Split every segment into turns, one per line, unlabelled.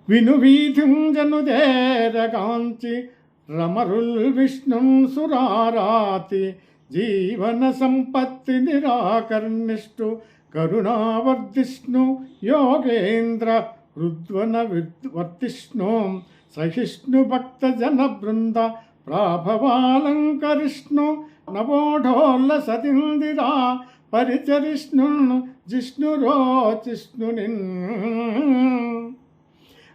విను వీధింజనుదేరగాంచి రమరుల్ విష్ణుం సురారాతి జీవన సంపత్తి నిరాకర్ణిష్టు కరుణావర్ధిష్ణు యోగేంద్ర రుద్వన వర్తిష్ణు సహిష్ణు భక్త జన బృంద ప్రాభవాలంకరిష్ణు నవోఢోల్ల సతిందిరా పరిచరిష్ణు జిష్ణురోచిష్ణునిన్.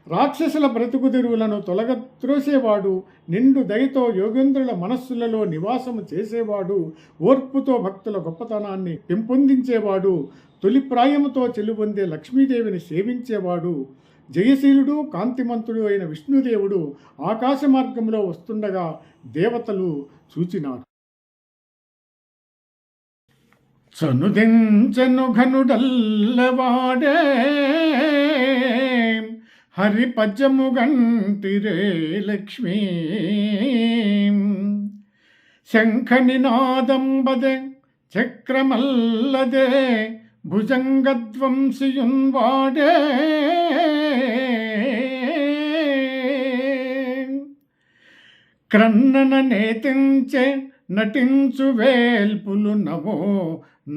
రాక్షసుల బ్రతుకు తెరువులను తొలగత్రోసేవాడు, నిండు దయతో యోగేంద్రుల మనస్సులలో నివాసము చేసేవాడు, ఓర్పుతో భక్తుల గొప్పతనాన్ని పెంపొందించేవాడు, తొలి ప్రాయముతో చెలుపొందే లక్ష్మీదేవిని సేవించేవాడు, జయశీలుడు కాంతిమంతుడు అయిన విష్ణుదేవుడు ఆకాశ మార్గంలో వస్తుండగా దేవతలు చూచినారు. చనుదెంచెను ఘనుడల్లవాడే హరి పద్యము గంటిరే లక్ష్మీ. శంఖనినాదంబదే చక్రమల్లదే భుజంగధ్వంసియున్ వాడే. క్రన్నన నేతించే నటించు వేల్పులు నవో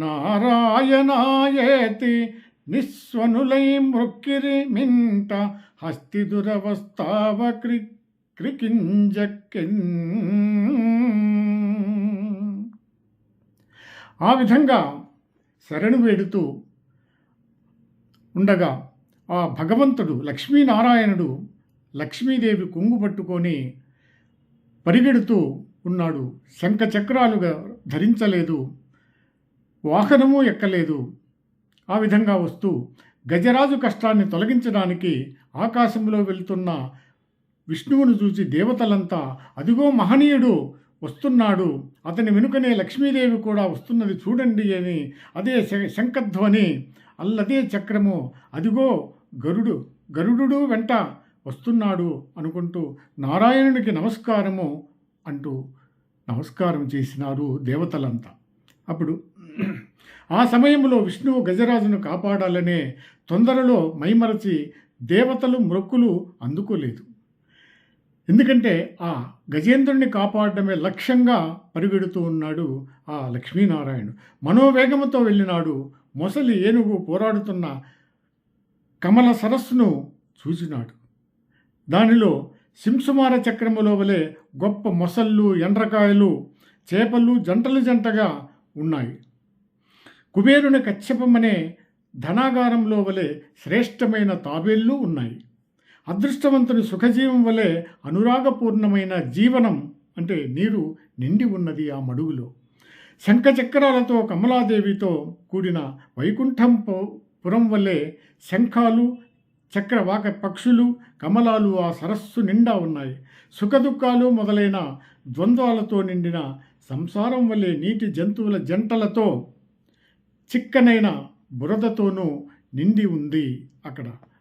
నారాయణాయేతి నిస్వనులై మృక్కిరి మింట హస్తిదురవస్తావ క్రికింజక్కిన్. ఆ విధంగా శరణు వేడుతూ ఉండగా ఆ భగవంతుడు లక్ష్మీనారాయణుడు లక్ష్మీదేవి కొంగు పట్టుకొని పరిగెడుతూ ఉన్నాడు. శంఖ చక్రాలుగా ధరించలేదు, వాహనము ఎక్కలేదు. ఆ విధంగా వస్తూ గజరాజు కష్టాన్ని తొలగించడానికి ఆకాశంలో వెళ్తున్న విష్ణువును చూసి దేవతలంతా అదిగో మహనీయుడు వస్తున్నాడు, అతని వెనుకనే లక్ష్మీదేవి కూడా వస్తున్నది చూడండి అని, అదే శంఖధ్వని, అల్లదే చక్రము, అదిగో గరుడు వెంట వస్తున్నాడు అనుకుంటూ నారాయణునికి నమస్కారము అంటూ నమస్కారం చేసినారు దేవతలంతా. అప్పుడు ఆ సమయంలో విష్ణువు గజరాజును కాపాడాలనే తొందరలో మైమరచి దేవతలు మొక్కులు అందుకోలేదు. ఎందుకంటే ఆ గజేంద్రుణ్ణి కాపాడడమే లక్ష్యంగా పరిగెడుతూ ఉన్నాడు ఆ లక్ష్మీనారాయణుడు. మనోవేగముతో వెళ్ళినాడు. మొసలి ఏనుగు పోరాడుతున్న కమల సరస్సును చూసినాడు. దానిలో సింసుమార చక్రములో వలె గొప్ప మొసళ్ళు, ఎండ్రకాయలు, చేపలు జంటలుగా ఉన్నాయి. కుబేరుని కశ్యపమనే ధనాగారంలో వలె శ్రేష్టమైన తాబేళ్ళు ఉన్నాయి. అదృష్టవంతుని సుఖజీవం వలె అనురాగపూర్ణమైన జీవనం అంటే నీరు నిండి ఉన్నది ఆ మడుగులో. శంఖచక్రాలతో కమలాదేవితో కూడిన వైకుంఠంపురం వలె శంఖాలు, చక్రవాక పక్షులు, కమలాలు ఆ సరస్సు నిండా ఉన్నాయి. సుఖదుఖాలు మొదలైన ద్వంద్వాలతో నిండిన సంసారం వలె నీటి జంతువుల జంటలతో చిక్కనైన బురదతోనూ నిండి ఉంది అక్కడ.